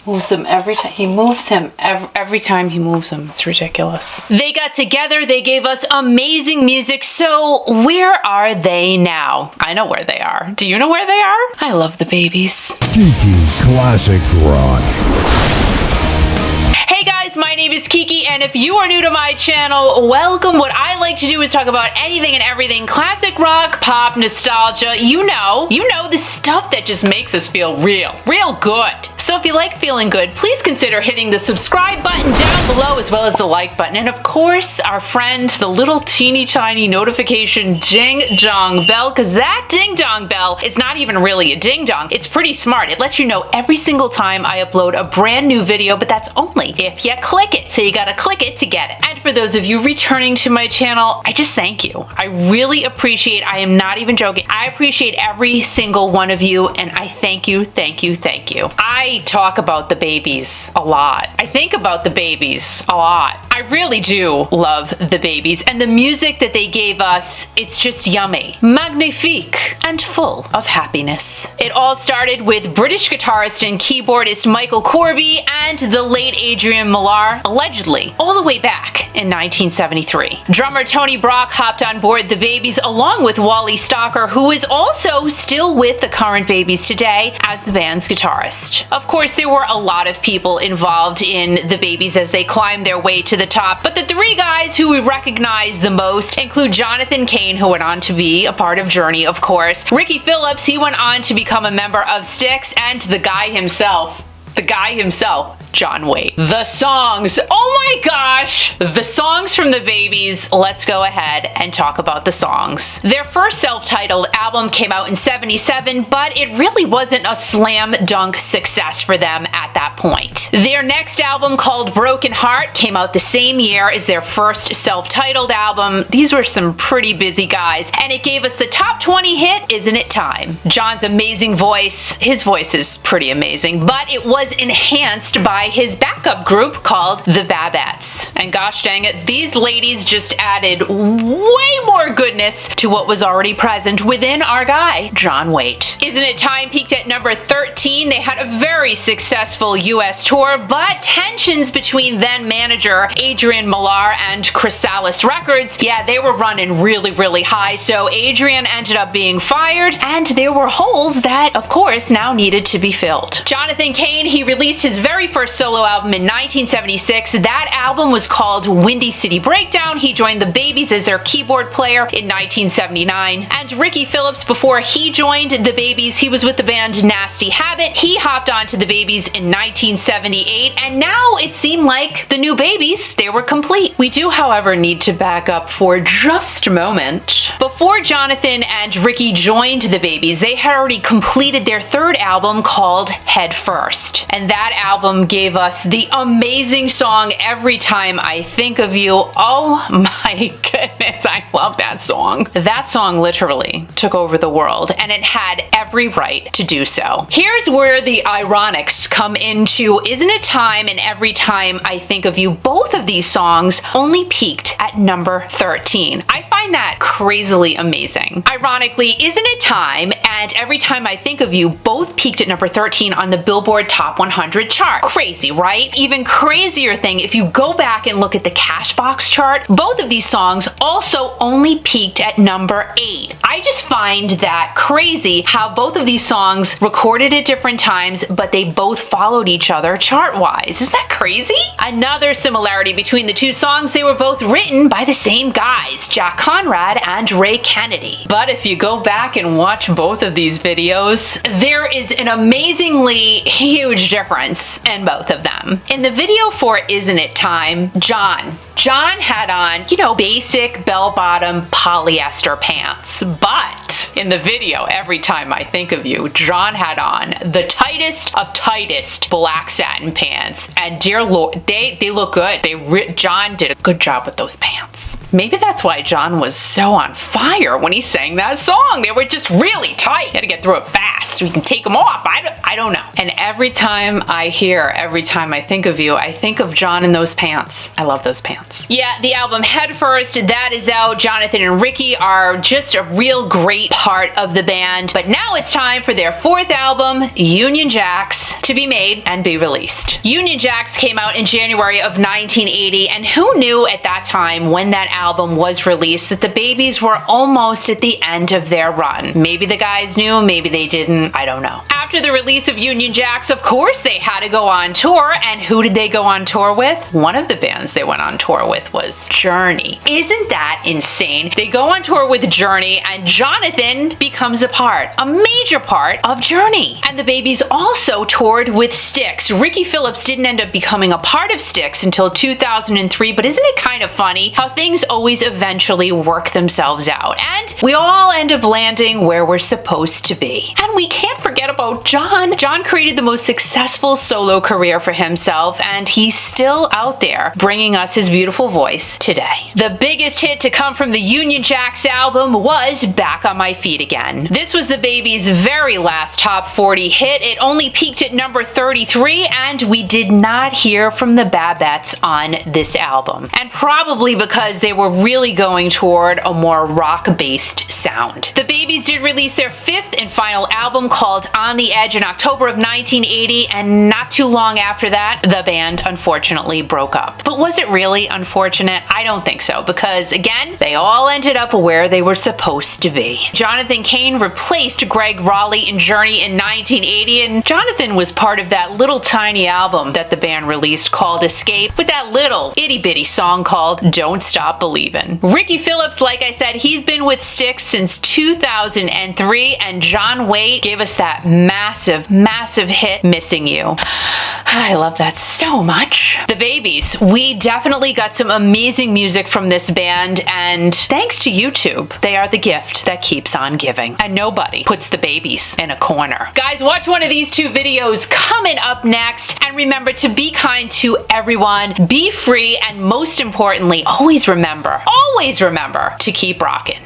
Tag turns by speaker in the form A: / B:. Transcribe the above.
A: Moves him every time. He moves him every time he moves him. It's ridiculous. They got together. They gave us amazing music. So where are they now? I know where they are. Do you know where they are? I love the Babies.
B: Kiki Classic Rock.
A: Hey guys, my name is Kiki, and if you are new to my channel, welcome. What I like to do is talk about anything and everything classic rock, pop, nostalgia, you know, the stuff that just makes us feel real good. So if you like feeling good, please consider hitting the subscribe button down below as well as the like button. And of course, our friend, the little teeny tiny notification ding dong bell, because that ding dong bell is not even really a ding dong. It's pretty smart. It lets you know every single time I upload a brand new video, but that's only if you click it. So you gotta click it to get it. And for those of you returning to my channel, I just thank you. I really appreciate, I am not even joking, I appreciate every single one of you, and I thank you. I talk about the Babies a lot. I think about the Babies a lot. I really do love the Babies, and the music that they gave us, it's just yummy, magnifique, and full of happiness. It all started with British guitarist and keyboardist Michael Corby and the late Adrian Millar, allegedly, all the way back in 1973. Drummer Tony Brock hopped on board the Babies along with Wally Stalker, who is also still with the current Babies today as the band's guitarist. Of course, there were a lot of people involved in the Babies as they climbed their way to the top, but the three guys who we recognize the most include Jonathan Cain, who went on to be a part of Journey, of course, Ricky Phillips, he went on to become a member of Styx, and the guy himself, John Waite. The songs, oh my gosh, the songs from the Babies. Let's go ahead and talk about the songs. Their first self-titled album came out in '77, but it really wasn't a slam dunk success for them at that point. Their next album, called Broken Heart, came out the same year as their first self-titled album. These were some pretty busy guys, and it gave us the top 20 hit, Isn't It Time? John's amazing voice, his voice is pretty amazing, but it was enhanced by his backup group called the BABYS. And gosh dang it, these ladies just added way more goodness to what was already present within our guy, John Waite. Isn't It Time peaked at number 13. They had a very successful US tour, but tensions between then manager Adrian Millar and Chrysalis Records, yeah, they were running really high, so Adrian ended up being fired, and there were holes that, of course, now needed to be filled. Jonathan Cain, he released his very first solo album in 1976. That album was called Windy City Breakdown. He joined the Babies as their keyboard player in 1979. And Ricky Phillips, before he joined the Babies, he was with the band Nasty Habit. He hopped onto the Babies in 1978, and now it seemed like the new Babies, they were complete. We do, however, need to back up for just a moment. Before Jonathan and Ricky joined the Babies, they had already completed their third album called Head First. And that album gave us the amazing song Every Time I Think of You. Oh my goodness, I love that song. That song literally took over the world, and it had every right to do so. Here's where the ironics come into Isn't It Time and Every Time I Think of You. Both of these songs only peaked at number 13. I find that crazily amazing. Ironically, Isn't It Time and Every Time I Think of You both peaked at number 13 on the Billboard Top 100 chart. Crazy, right? Even crazier thing, if you go back and look at the Cashbox chart, both of these songs also only peaked at number 8. I just find that crazy how both of these songs recorded at different times, but they both followed each other chart-wise. Isn't that crazy? Another similarity between the two songs, they were both written by the same guys, Jack Conrad and Ray Kennedy. But if you go back and watch both of these videos, there is an amazingly huge difference in both of them. In the video for Isn't It Time, John had on, you know, basic bell-bottom polyester pants, but in the video, Every Time I Think of You, John had on the tightest of tightest black satin pants, and dear Lord, they look good. John did a good job with those pants. Maybe that's why John was so on fire when he sang that song. They were just really tight. Had to get through it fast so we can take them off. I I don't know. And every time I think of you, I think of John in those pants. I love those pants. Yeah, the album Headfirst, that is out. Jonathan and Ricky are just a real great part of the band. But now it's time for their fourth album, Union Jacks, to be made and be released. Union Jacks came out in January of 1980, and who knew at that time when that album was released that the Babies were almost at the end of their run? Maybe the guys knew, maybe they didn't, I don't know. After the release of Union Jacks, of course they had to go on tour, and who did they go on tour with? One of the bands they went on tour with was Journey. Isn't that insane? They go on tour with Journey, and Jonathan becomes a major part of Journey. And the Babies also toured with Styx. Ricky Phillips didn't end up becoming a part of Styx until 2003, but isn't it kind of funny how things always eventually work themselves out? And we all end up landing where we're supposed to be. And we can't forget about John. John created the most successful solo career for himself, and he's still out there bringing us his beautiful voice today. The biggest hit to come from the Union Jacks album was Back on My Feet Again. This was the Babies' very last top 40 hit. It only peaked at number 33, and we did not hear from the BABYS on this album. And probably because they were really going toward a more rock-based sound. The Babies did release their fifth and final album called On the Edge in October of 1980, and not too long after that, the band unfortunately broke up. But was it really unfortunate? I don't think so, because again, they all ended up where they were supposed to be. Jonathan Cain replaced Greg Raleigh in Journey in 1980, and Jonathan was part of that little tiny album that the band released called Escape, with that little itty-bitty song called Don't Stop Believin'. Ricky Phillips, like I said, he's been with Styx since 2003, and John Waite gave us that massive, massive hit, Missing You. I love that so much. The Babies, we definitely got some amazing music from this band, and thanks to YouTube, they are the gift that keeps on giving. And nobody puts the Babies in a corner. Guys, watch one of these two videos coming up next, and remember to be kind to everyone, be free, and most importantly, always remember to keep rocking.